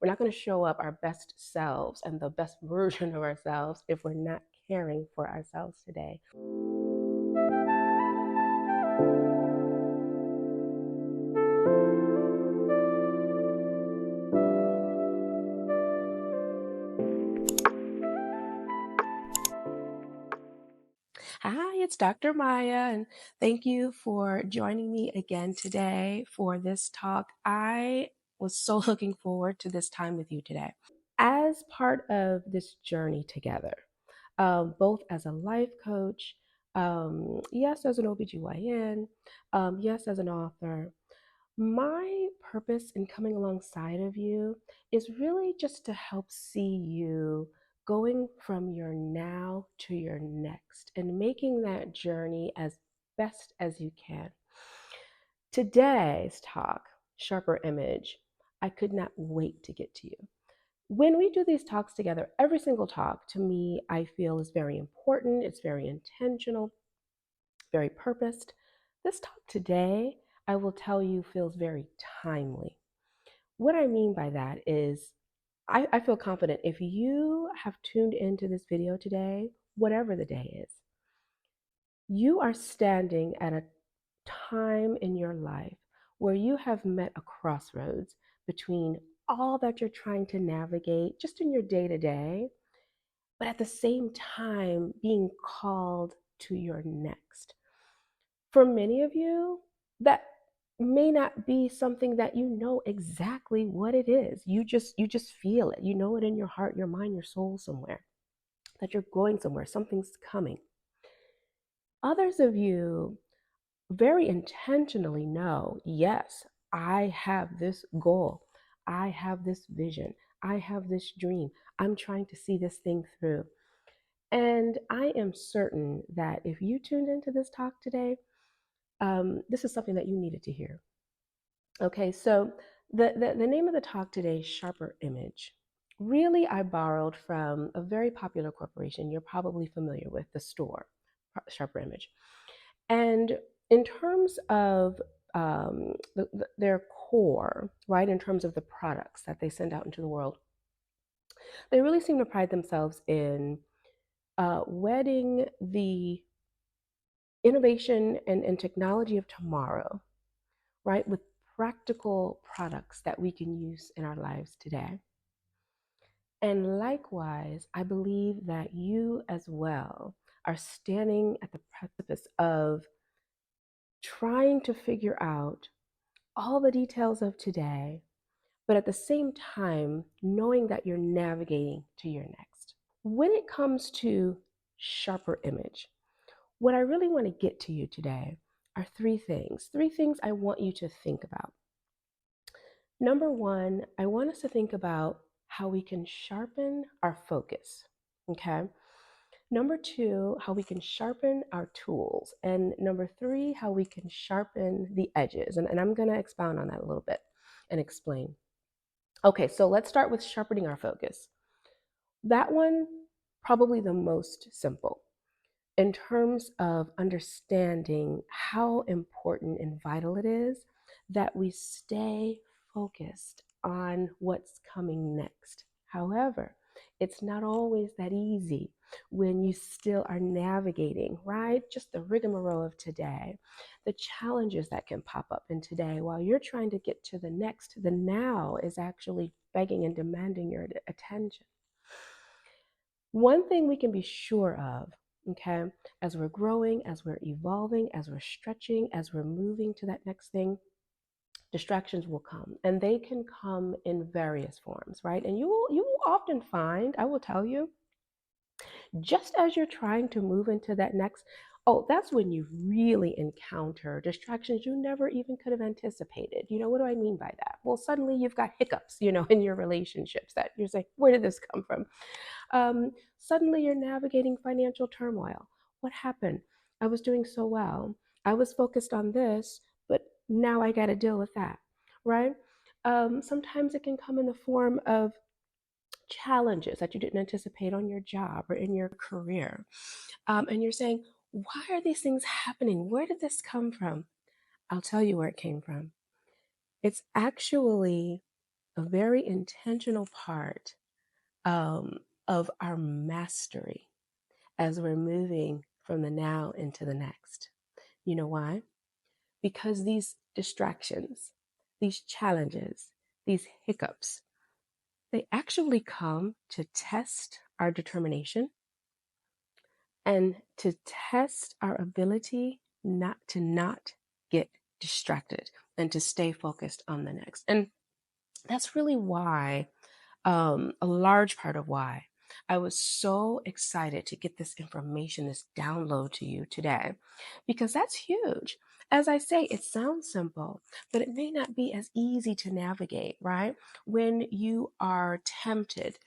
We're not going to show up our best selves and the best version of ourselves if we're not caring for ourselves today. Hi, it's Dr. Maya, and thank you for joining me again today for this talk. I was so looking forward to this time with you today. As part of this journey together, both as a life coach, yes, as an OBGYN, yes, as an author, my purpose in coming alongside of you is really just to help see you going from your now to your next and making that journey as best as you can. Today's talk, Sharper Image, I could not wait to get to you. When we do these talks together, every single talk to me, I feel is very important, it's very intentional, very purposed. This talk today, I will tell you, feels very timely. What I mean by that is, I feel confident if you have tuned into this video today, whatever the day is, you are standing at a time in your life where you have met a crossroads between all that you're trying to navigate just in your day to day, but at the same time being called to your next. For many of you, that may not be something that you know exactly what it is. You just feel it. You know it in your heart, your mind, your soul somewhere that you're going somewhere, something's coming. Others of you very intentionally know, yes, I have this goal. I have this vision. I have this dream. I'm trying to see this thing through. And I am certain that if you tuned into this talk today, this is something that you needed to hear. Okay, so the name of the talk today is Sharper Image. Really, I borrowed from a very popular corporation you're probably familiar with, the store, Sharper Image. And in terms of their core, right, in terms of the products that they send out into the world, they really seem to pride themselves in wedding the innovation and technology of tomorrow, right, with practical products that we can use in our lives today. And likewise, I believe that you as well are standing at the precipice of trying to figure out all the details of today, but at the same time, knowing that you're navigating to your next. When it comes to Sharper Image, what I really want to get to you today are three things. Three things I want you to think about. Number one, I want us to think about how we can sharpen our focus. Okay. Number two, how we can sharpen our tools. And number three, how we can sharpen the edges. And I'm going to expound on that a little bit and explain. Okay, so let's start with sharpening our focus. That one, probably the most simple in terms of understanding how important and vital it is that we stay focused on what's coming next. However, it's not always that easy when you still are navigating, right? Just the rigmarole of today, the challenges that can pop up in today while you're trying to get to the next. The now is actually begging and demanding your attention. One thing we can be sure of, okay, as we're growing, as we're evolving, as we're stretching, as we're moving to that next thing, distractions will come, and they can come in various forms, right? And you will often find, I will tell you, just as you're trying to move into that next, oh, that's when you really encounter distractions you never even could have anticipated. What do I mean by that? Well, suddenly you've got hiccups, in your relationships that you're saying, where did this come from? Suddenly you're navigating financial turmoil. What happened? I was doing so well. I was focused on this, but now I got to deal with that, right? Sometimes it can come in the form of challenges that you didn't anticipate on your job or in your career. And you're saying, why are these things happening? Where did this come from? I'll tell you where it came from. It's actually a very intentional part um, of our mastery as we're moving from the now into the next. You know why? Because these distractions, these challenges, these hiccups, they actually come to test our determination and to test our ability not get distracted and to stay focused on the next. And that's really why, a large part of why I was so excited to get this information, this download to you today, because that's huge. As I say, it sounds simple, but it may not be as easy to navigate, right? When you are tempted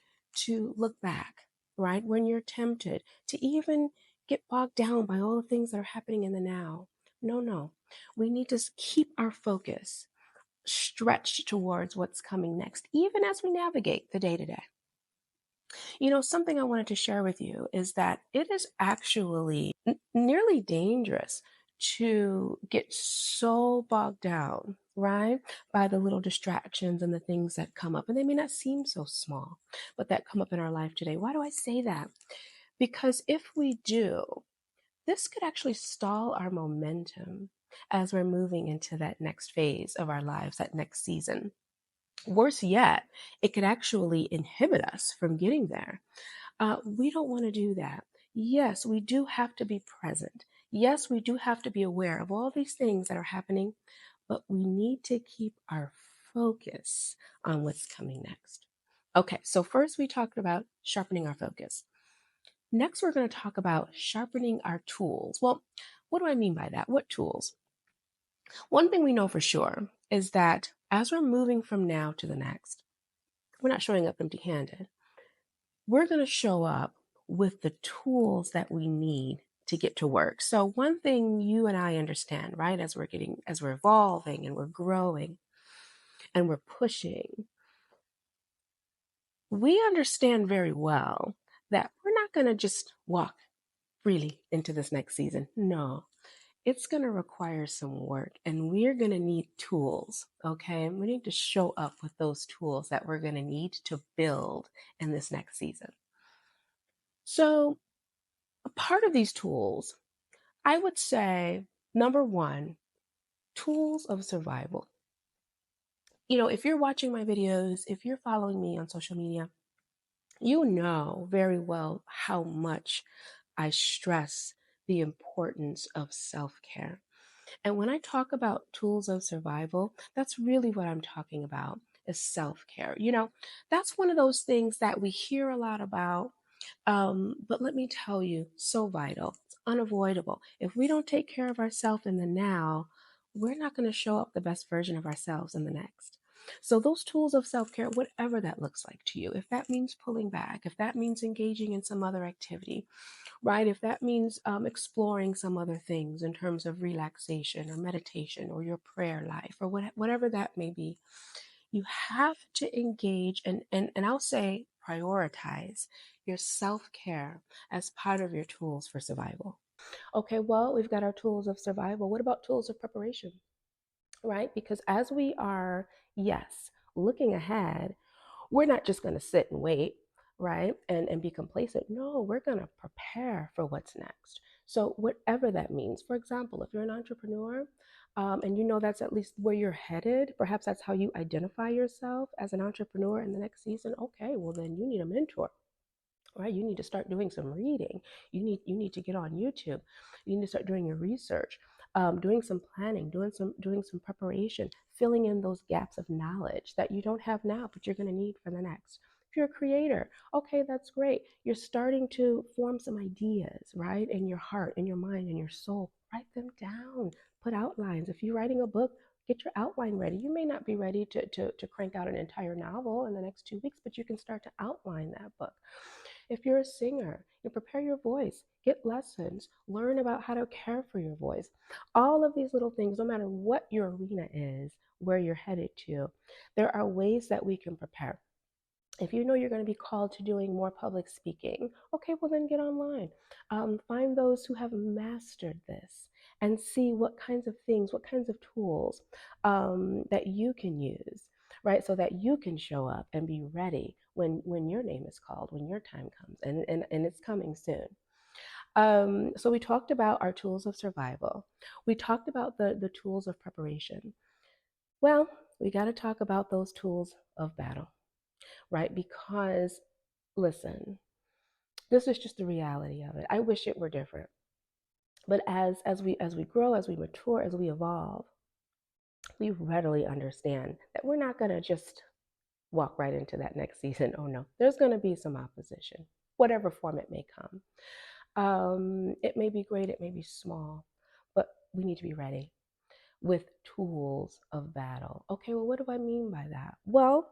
to look back, right? When you're tempted to even get bogged down by all the things that are happening in the now. No, no. We need to keep our focus stretched towards what's coming next, even as we navigate the day to day. Something I wanted to share with you is that it is actually nearly dangerous to get so bogged down, right, by the little distractions and the things that come up. And they may not seem so small, but that come up in our life today. Why do I say that? Because if we do, this could actually stall our momentum as we're moving into that next phase of our lives, that next season. Worse yet, it could actually inhibit us from getting there. We don't want to do that. Yes, we do have to be present. Yes, we do have to be aware of all these things that are happening, but we need to keep our focus on what's coming next. Okay, so first we talked about sharpening our focus. Next, we're going to talk about sharpening our tools. Well, what do I mean by that? What tools? One thing we know for sure is that as we're moving from now to the next, we're not showing up empty handed. We're going to show up with the tools that we need to get to work. So, one thing you and I understand, right, as we're evolving and we're growing and we're pushing, we understand very well that we're not going to just walk freely into this next season. No, it's going to require some work and we're going to need tools. Okay. We need to show up with those tools that we're going to need to build in this next season. So, a part of these tools, I would say, number one, tools of survival. If you're watching my videos, if you're following me on social media, you know very well how much I stress the importance of self care. And when I talk about tools of survival, that's really what I'm talking about is self care. That's one of those things that we hear a lot about. But let me tell you, so vital. It's unavoidable. If we don't take care of ourselves in the now, we're not going to show up the best version of ourselves in the next. So, those tools of self care, whatever that looks like to you, if that means pulling back, if that means engaging in some other activity, right? If that means exploring some other things in terms of relaxation or meditation or your prayer life or whatever that may be, you have to engage and I'll say prioritize your self-care as part of your tools for survival. Okay, well, we've got our tools of survival. What about tools of preparation? Right? Because as we are, yes, looking ahead, we're not just going to sit and wait, right? And be complacent. No, we're going to prepare for what's next. So, whatever that means, for example, if you're an entrepreneur and you know that's at least where you're headed, perhaps that's how you identify yourself as an entrepreneur in the next season. Okay, well, then you need a mentor. Right, you need to start doing some reading. You need to get on YouTube. You need to start doing your research, doing some planning, doing some preparation, filling in those gaps of knowledge that you don't have now, but you're going to need for the next. If you're a creator, okay, that's great. You're starting to form some ideas, right, in your heart, in your mind, in your soul. Write them down. Put outlines. If you're writing a book, get your outline ready. You may not be ready to crank out an entire novel in the next 2 weeks, but you can start to outline that book. If you're a singer, you prepare your voice, get lessons, learn about how to care for your voice. All of these little things, no matter what your arena is, where you're headed to, there are ways that we can prepare. If you know you're going to be called to doing more public speaking, okay, well then get online. Find those who have mastered this and see what kinds of things, what kinds of tools that you can use, right? So that you can show up and be ready when your name is called, when your time comes, and it's coming soon. So we talked about our tools of survival. We talked about the tools of preparation. Well, we got to talk about those tools of battle, right? Because listen, this is just the reality of it. I wish it were different. But as we grow, as we mature, as we evolve, we readily understand that we're not going to just walk right into that next season. Oh no, there's going to be some opposition, whatever form it may come. It may be great, it may be small, but we need to be ready with tools of battle. Okay, well, what do I mean by that? Well,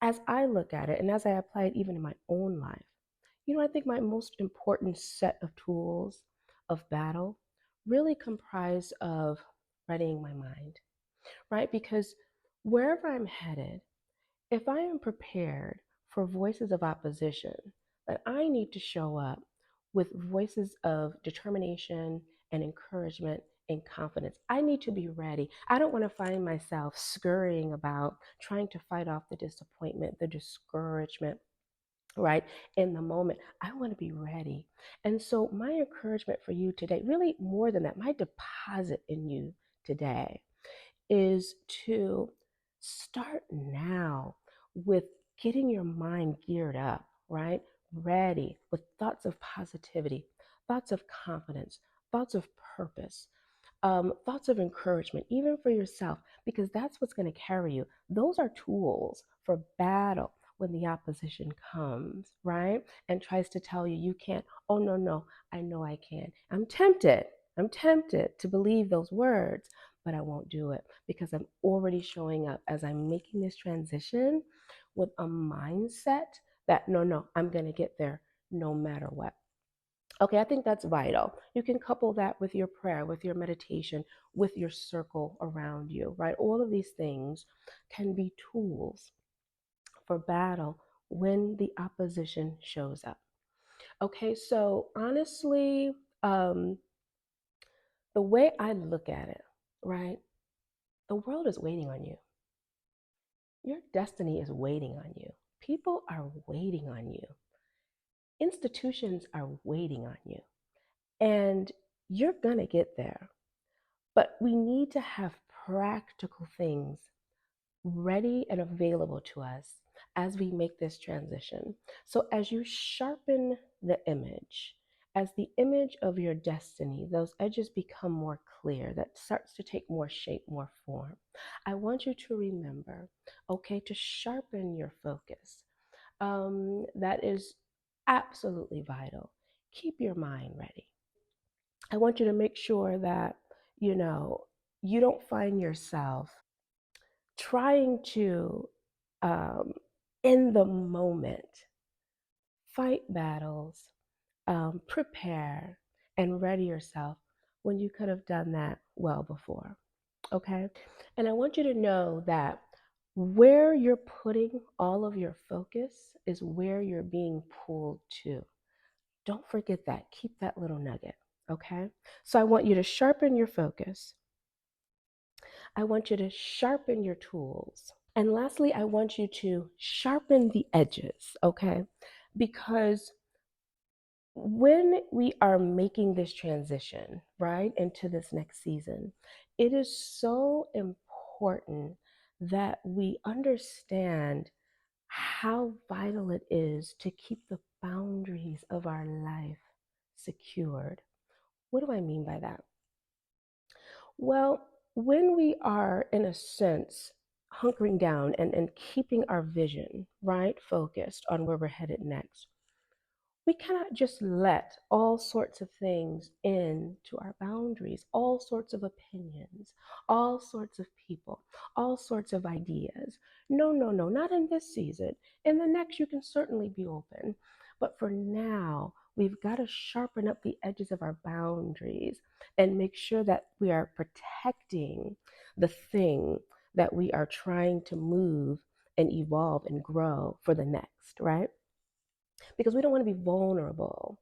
as I look at it and as I apply it even in my own life, I think my most important set of tools of battle really comprise of readying my mind, right? Because wherever I'm headed, if I am prepared for voices of opposition, then I need to show up with voices of determination and encouragement and confidence. I need to be ready. I don't want to find myself scurrying about trying to fight off the disappointment, the discouragement, right? In the moment, I want to be ready. And so, my encouragement for you today, really more than that, my deposit in you today is to start now with getting your mind geared up, right? Ready with thoughts of positivity, thoughts of confidence, thoughts of purpose, thoughts of encouragement, even for yourself, because that's what's going to carry you. Those are tools for battle when the opposition comes, right? And tries to tell you you can't. Oh, no, no, I know I can. I'm tempted. I'm tempted to believe those words, but I won't do it because I'm already showing up as I'm making this transition with a mindset that no, no, I'm going to get there no matter what. Okay, I think that's vital. You can couple that with your prayer, with your meditation, with your circle around you, right? All of these things can be tools for battle when the opposition shows up. Okay, so honestly, um, the way I look at it, right? The world is waiting on you. Your destiny is waiting on you. People are waiting on you. Institutions are waiting on you. And you're going to get there. But we need to have practical things ready and available to us as we make this transition. So, as you sharpen the image, as the image of your destiny, those edges become more clear, that starts to take more shape, more form. I want you to remember, okay, to sharpen your focus. That is absolutely vital. Keep your mind ready. I want you to make sure that, you know, you don't find yourself trying to, um, in the moment, fight battles, prepare, and ready yourself when you could have done that well before. Okay? And I want you to know that where you're putting all of your focus is where you're being pulled to. Don't forget that. Keep that little nugget. Okay? So I want you to sharpen your focus. I want you to sharpen your tools. And lastly, I want you to sharpen the edges, okay? Because when we are making this transition, right, into this next season, it is so important that we understand how vital it is to keep the boundaries of our life secured. What do I mean by that? Well, when we are, in a sense, hunkering down and keeping our vision, right, focused on where we're headed next, we cannot just let all sorts of things into our boundaries, all sorts of opinions, all sorts of people, all sorts of ideas. No, no, no, not in this season. In the next, you can certainly be open. But for now, we've got to sharpen up the edges of our boundaries and make sure that we are protecting the thing that we are trying to move and evolve and grow for the next, right? Because we don't want to be vulnerable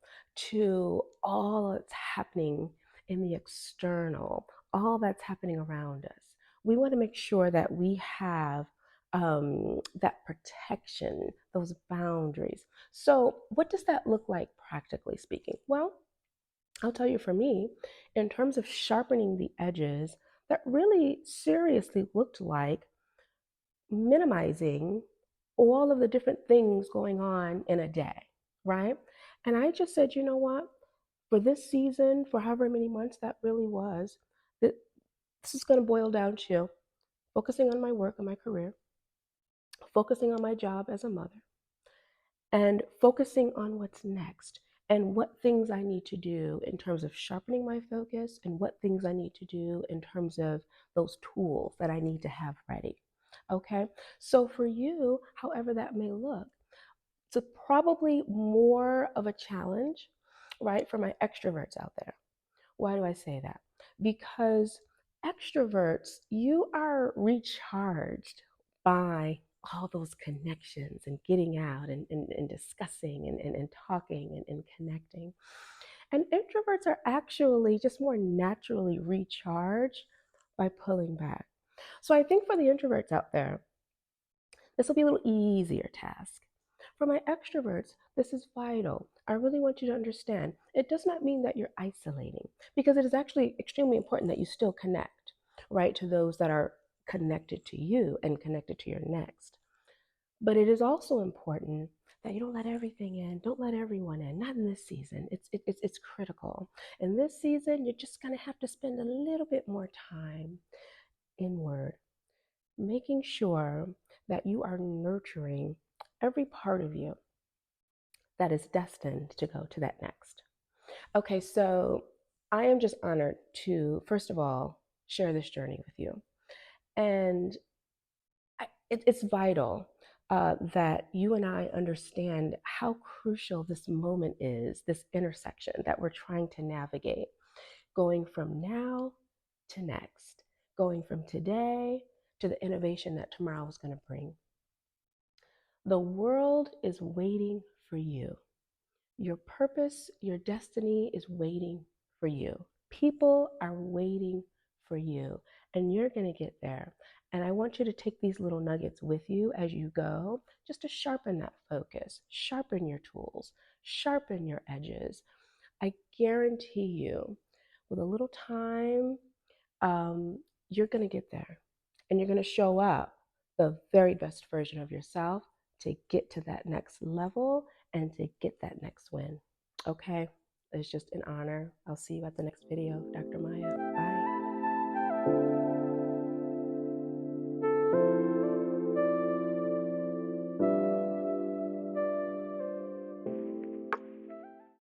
to all that's happening in the external, all that's happening around us. We want to make sure that we have that protection, those boundaries. So, what does that look like practically speaking? Well, I'll tell you, for me, in terms of sharpening the edges, that really seriously looked like minimizing all of the different things going on in a day, right? And I just said, you know what? For this season, for however many months that really was, that this is going to boil down to focusing on my work and my career, focusing on my job as a mother, and focusing on what's next and what things I need to do in terms of sharpening my focus and what things I need to do in terms of those tools that I need to have ready. Okay, so for you, however that may look, it's probably more of a challenge, right, for my extroverts out there. Why do I say that? Because extroverts, you are recharged by all those connections and getting out and discussing and talking and connecting. And introverts are actually just more naturally recharged by pulling back. So I think for the introverts out there, this will be a little easier task. For my extroverts, this is vital. I really want you to understand it does not mean that you're isolating, because it is actually extremely important that you still connect, right, to those that are connected to you and connected to your next. But it is also important that you don't let everything in. Don't let everyone in. Not in this season. It's critical. In this season, you're just going to have to spend a little bit more time inward, making sure that you are nurturing every part of you that is destined to go to that next. Okay, so I am just honored to, first of all, share this journey with you. And it's vital that you and I understand how crucial this moment is, this intersection that we're trying to navigate, going from now to next, going from today to the innovation that tomorrow is going to bring. The world is waiting for you. Your purpose, your destiny is waiting for you. People are waiting for you, and you're going to get there. And I want you to take these little nuggets with you as you go, just to sharpen that focus, sharpen your tools, sharpen your edges. I guarantee you, with a little time, you're going to get there, and you're going to show up the very best version of yourself to get to that next level and to get that next win. Okay? It's just an honor. I'll see you at the next video, Dr. Maya.